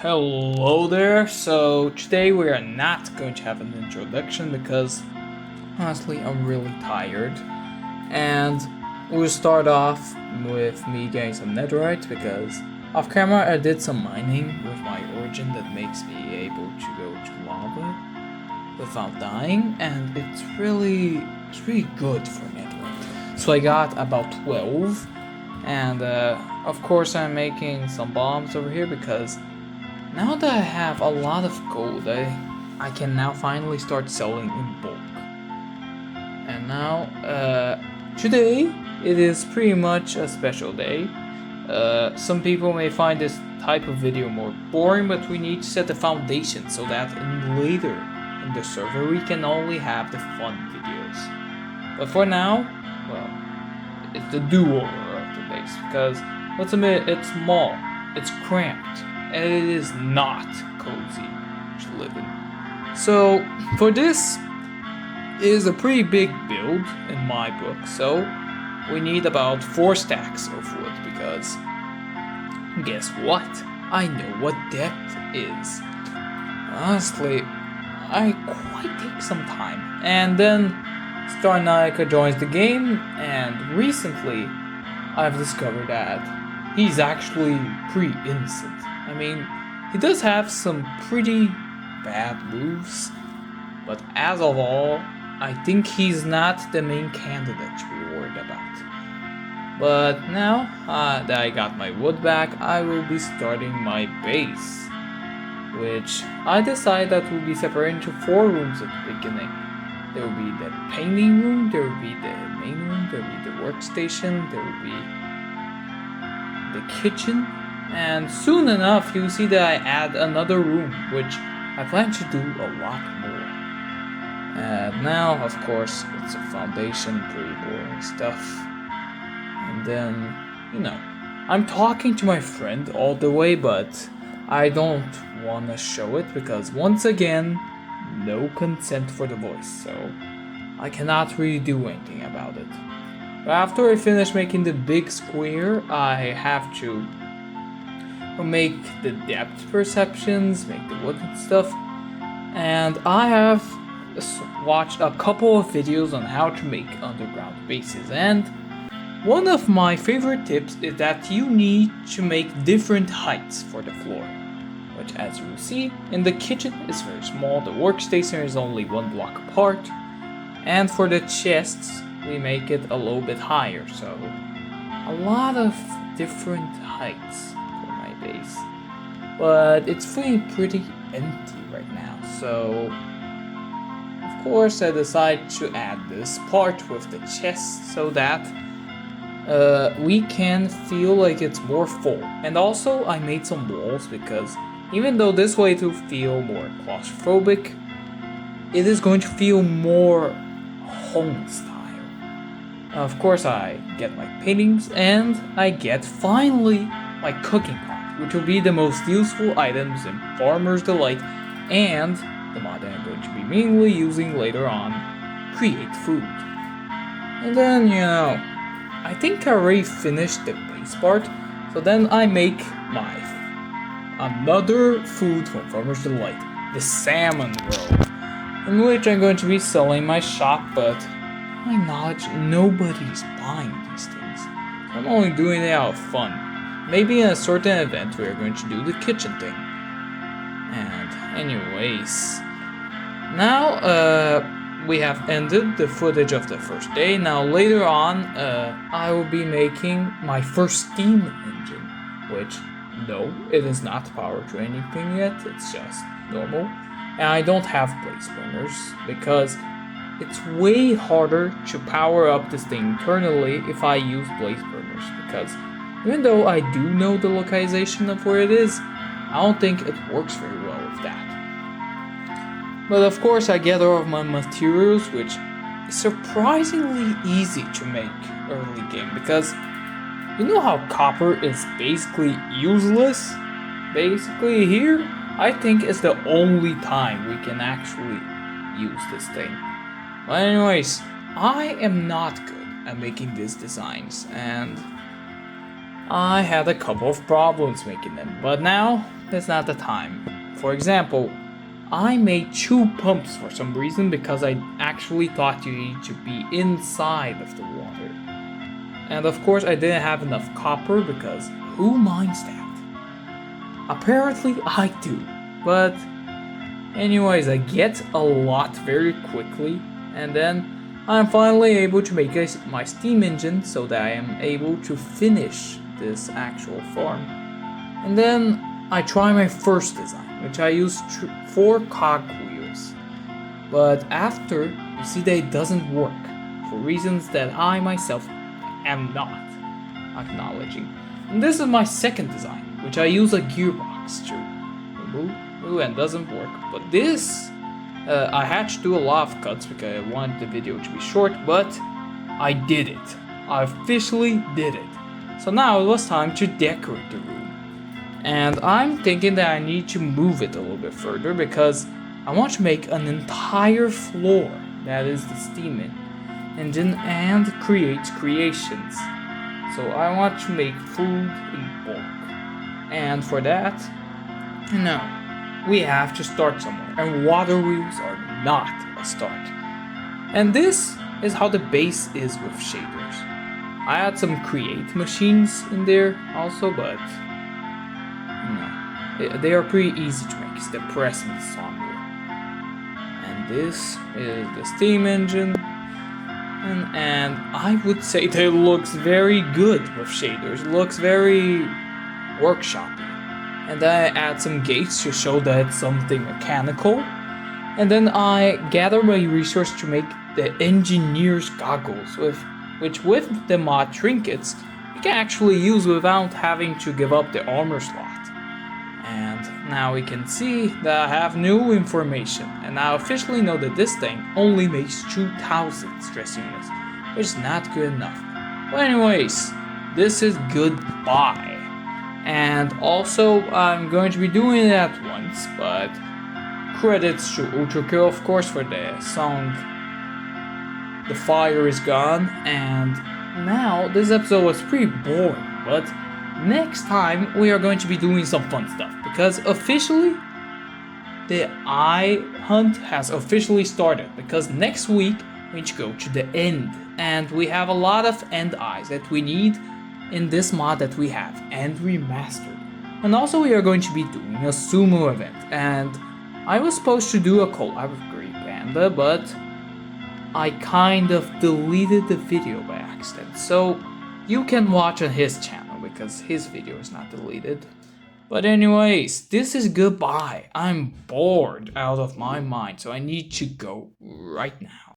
Hello there. So today we are not going to have an introduction because honestly I'm really tired. And we'll start off with me getting some netherite because off camera I did some mining with my origin that makes me able to go to lava without dying, and it's really good for netherite. So I got about 12, and of course I'm making some bombs over here because now that I have a lot of gold, I can now finally start selling in bulk. And now, today, it is pretty much a special day. Some people may find this type of video more boring, but we need to set the foundation so that later in the server we can only have the fun videos. But for now, well, it's the do-over of the base, because let's admit, it's small, it's cramped, and it is not cozy to live in. So for this is a pretty big build in my book, so we need about 4 stacks of wood because guess what? I know what depth is. Honestly, I quite take some time. And then Star Naika joins the game, and recently I've discovered that he's actually pretty innocent. I mean, he does have some pretty bad moves, but as of all, I think he's not the main candidate to be worried about. But now that I got my wood back, I will be starting my base, which I decided that will be separated into 4 rooms at the beginning. There will be the painting room, there will be the main room, there will be the workstation, there will be the kitchen, and soon enough you'll see that I add another room, which I plan to do a lot more. Now, of course, it's a foundation, pretty boring stuff. And then, I'm talking to my friend all the way, but I don't want to show it because, once again, no consent for the voice, so I cannot really do anything about it. But after I finish making the big square, I have to make the depth perceptions, make the wood and stuff, and I have watched a couple of videos on how to make underground bases, and one of my favorite tips is that you need to make different heights for the floor, which, as you will see, in the kitchen is very small, the workstation is only 1 block apart, and for the chests we make it a little bit higher, so a lot of different heights for my base. But it's feeling pretty empty right now, so of course I decided to add this part with the chest so that we can feel like it's more full. And also I made some walls because even though this way to feel more claustrophobic, it is going to feel more home style. Of course I get my paintings, and I get finally my cooking pot, which will be the most useful items in Farmer's Delight and the mod that I'm going to be mainly using later on, create food. And then, I think I already finished the base part, so then I make my another food from Farmer's Delight, the salmon roll, in which I'm going to be selling my shop, but to my knowledge, nobody's buying these things. So I'm only doing it out of fun. Maybe in a certain event we're going to do the kitchen thing. And anyways, now we have ended the footage of the first day. Now later on, I will be making my first steam engine, which, no, it is not powered to anything yet, it's just normal. And I don't have blaze burners because it's way harder to power up this thing internally if I use blaze burners, because even though I do know the localization of where it is, I don't think it works very well with that. But of course I gather all of my materials, which is surprisingly easy to make early game, because you know how copper is basically useless? Basically here, I think is the only time we can actually use this thing. But anyways, I am not good at making these designs, and I had a couple of problems making them, but now that's not the time. For example, I made 2 pumps for some reason because I actually thought you need to be inside of the water. And of course I didn't have enough copper because who minds that? Apparently I do, but anyways, I get a lot very quickly, and then I'm finally able to make my steam engine so that I am able to finish this actual farm. And then I try my first design, which I use 4 cog wheels. But after, you see that it doesn't work, for reasons that I myself am not acknowledging. And this is my second design, which I use a gearbox to remove and doesn't work. But this, I had to do a lot of cuts because I wanted the video to be short, but I did it. I officially did it. So now it was time to decorate the room. And I'm thinking that I need to move it a little bit further because I want to make an entire floor that is the steam engine and creates creations. So I want to make food in bulk. And for that, we have to start somewhere. And water wheels are not a start. And this is how the base is with shaders. I had some create machines in there also, but they are pretty easy to make. It's the press and the sawmill. And this is the steam engine. And I would say that it looks very good with shaders. It looks very workshoppy. And then I add some gates to show that it's something mechanical. And then I gather my resource to make the engineer's goggles, which with the mod trinkets, you can actually use without having to give up the armor slot. And now we can see that I have new information, and I officially know that this thing only makes 2,000 stress units, which is not good enough. But anyways, this is goodbye. And also, I'm going to be doing it at once, but credits to Ultrakill, of course, for the song The Fire Is Gone. And now, this episode was pretty boring, but next time we are going to be doing some fun stuff, because officially the eye hunt has officially started, because next week we need to go to the end, and we have a lot of end eyes that we need in this mod that we have and remastered. And also we are going to be doing a sumo event, and I was supposed to do a collab with Great Panda, but I kind of deleted the video by accident, so you can watch on his channel because his video is not deleted. But anyways, this is goodbye. I'm bored out of my mind, so I need to go right now.